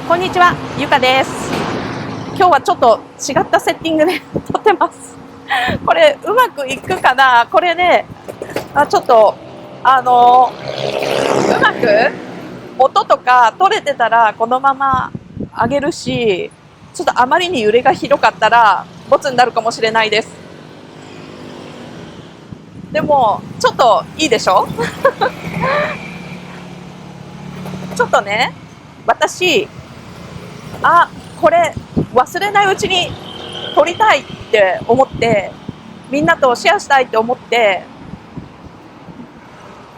こんにちは、ゆかです。今日はちょっと違ったセッティングで撮ってます。これうまくいくかな。これね、ちょっとうまく音とか取れてたらこのまま上げるし、ちょっとあまりに揺れがひどかったらボツになるかもしれないです。でもちょっといいでしょちょっとね、私これ忘れないうちに撮りたいって思って、みんなとシェアしたいって思って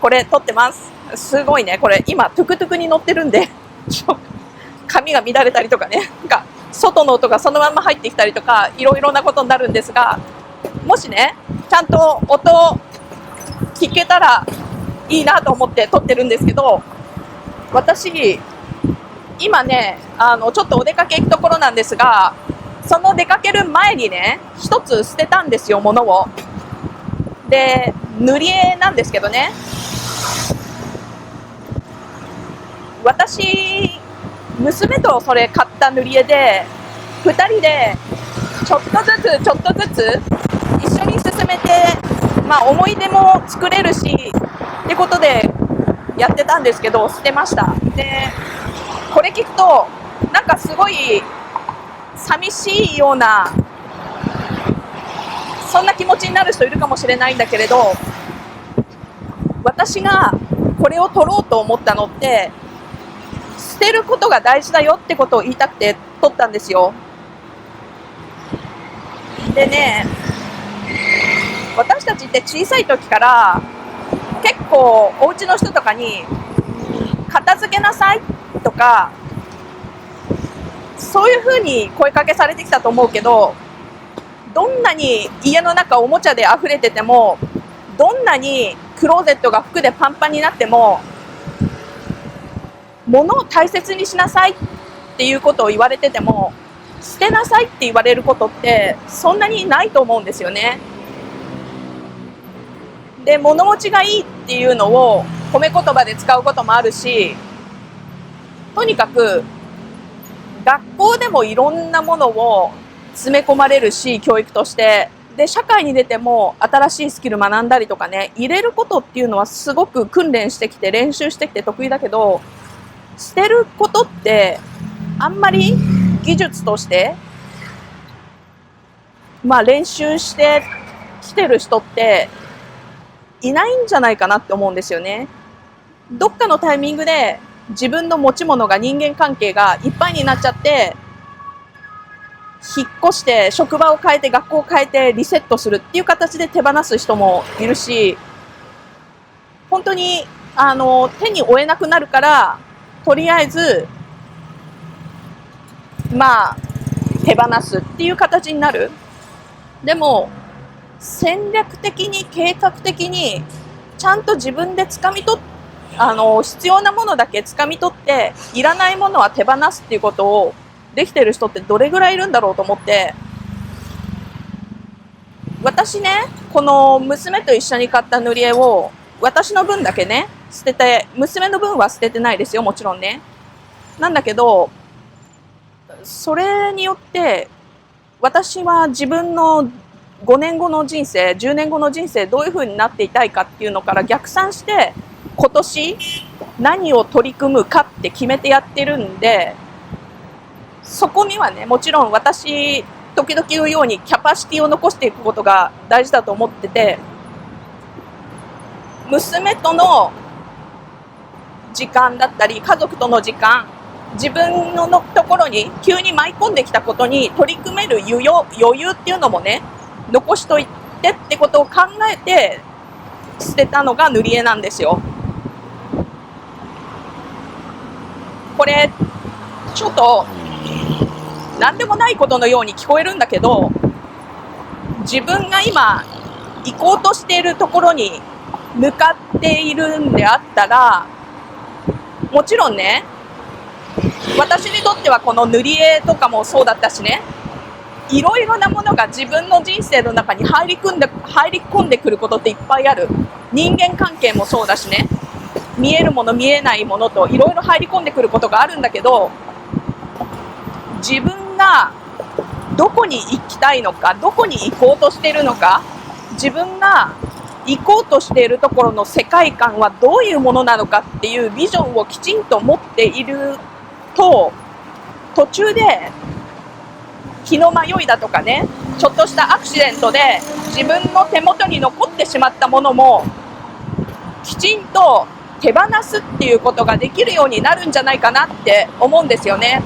これ撮ってます。すごいね、これ今トゥクトゥクに乗ってるんで髪が乱れたりとかね、なんか外の音がそのまま入ってきたりとか、いろいろなことになるんですが、もしねちゃんと音聞けたらいいなと思って撮ってるんですけど、私今ねちょっとお出かけ行くところなんですが、その出かける前にね一つ捨てたんですよ、物を。で塗り絵なんですけどね、私娘とそれ買った塗り絵で、2人でちょっとずつ一緒に進めて、思い出も作れるしってことでやってたんですけど、捨てました。でこれ聞くとなんかすごい寂しいような、そんな気持ちになる人いるかもしれないんだけれど、私がこれを取ろうと思ったのって捨てることが大事だよってことを言いたくて取ったんですよ。でね、私たちって小さい時から結構お家の人とかに片付けなさいとかそういう風に声かけされてきたと思うけど、どんなに家の中おもちゃで溢れてても、どんなにクローゼットが服でパンパンになっても、物を大切にしなさいっていうことを言われてても、捨てなさいって言われることってそんなにないと思うんですよね。で物持ちがいいっていうのを褒め言葉で使うこともあるし、とにかく学校でもいろんなものを詰め込まれるし、教育として。で社会に出ても新しいスキル学んだりとかね、入れることっていうのはすごく訓練してきて練習してきて得意だけど、捨てることってあんまり技術として練習してきてる人っていないんじゃないかなって思うんですよね。どっかのタイミングで自分の持ち物が、人間関係がいっぱいになっちゃって、引っ越して職場を変えて学校を変えてリセットするっていう形で手放す人もいるし、本当に手に負えなくなるから、とりあえず手放すっていう形になる。でも戦略的に計画的にちゃんと自分で掴み取って、必要なものだけ掴み取って、いらないものは手放すっていうことをできてる人ってどれぐらいいるんだろうと思って、私ね、この娘と一緒に買った塗り絵を私の分だけね捨てて、娘の分は捨ててないですよ、もちろんね。なんだけど、それによって私は自分の5年後の人生、10年後の人生どういう風になっていたいかっていうのから逆算して、今年何を取り組むかって決めてやってるんで、そこにはね、もちろん私時々言うようにキャパシティを残していくことが大事だと思ってて、娘との時間だったり家族との時間、自分のところに急に舞い込んできたことに取り組める余裕っていうのもね残しといてってことを考えて捨てたのが塗り絵なんですよ。これちょっと何でもないことのように聞こえるんだけど、自分が今行こうとしているところに向かっているんであったら、もちろんね、私にとってはこの塗り絵とかもそうだったしね、いろいろなものが自分の人生の中に入り込んでくることっていっぱいある。人間関係もそうだしね、見えるもの見えないものといろいろ入り込んでくることがあるんだけど、自分がどこに行きたいのか、どこに行こうとしているのか、自分が行こうとしているところの世界観はどういうものなのかっていうビジョンをきちんと持っていると、途中で気の迷いだとかね、ちょっとしたアクシデントで自分の手元に残ってしまったものもきちんと手放すっていうことができるようになるんじゃないかなって思うんですよね。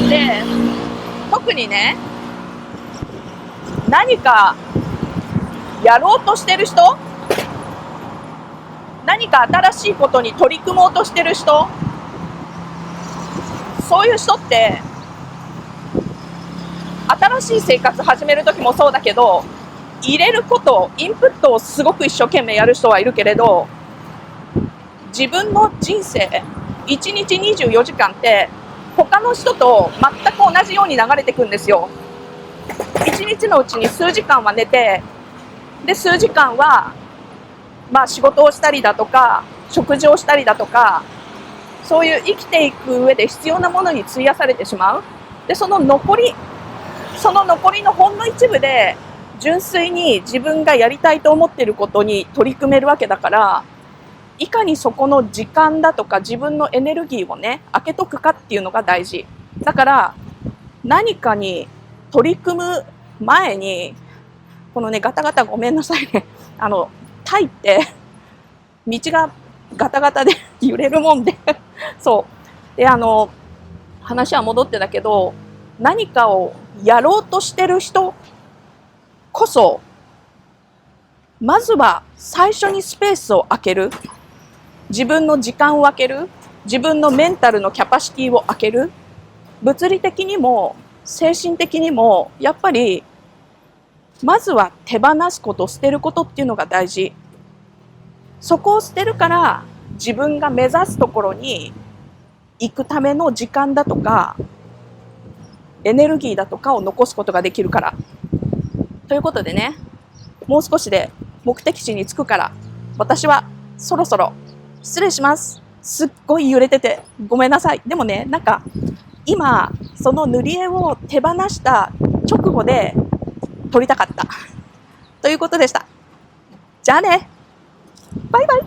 で、特にね、何かやろうとしてる人、何か新しいことに取り組もうとしてる人、そういう人って新しい生活始める時もそうだけど、入れること、インプットをすごく一生懸命やる人はいるけれど、自分の人生1日24時間って他の人と全く同じように流れていくんですよ。1日のうちに数時間は寝て、で数時間は仕事をしたりだとか食事をしたりだとか、そういう生きていく上で必要なものに費やされてしまう。でその残りのほんの一部で純粋に自分がやりたいと思っていることに取り組めるわけだから、いかにそこの時間だとか自分のエネルギーをね空けとくかっていうのが大事だから、何かに取り組む前にこのね、ガタガタごめんなさいね、タイって道がガタガタで揺れるもんでそうで、話は戻ってだけど、何かをやろうとしてる人こそまずは最初にスペースを空ける、自分の時間を空ける、自分のメンタルのキャパシティを空ける、物理的にも精神的にもやっぱりまずは手放すこと、捨てることっていうのが大事。そこを捨てるから自分が目指すところに行くための時間だとかエネルギーだとかを残すことができるから。ということでね、もう少しで目的地に着くから、私はそろそろ失礼します。すっごい揺れててごめんなさい。でもね、なんか今その塗り絵を手放した直後で撮りたかったということでした。じゃあね、バイバイ。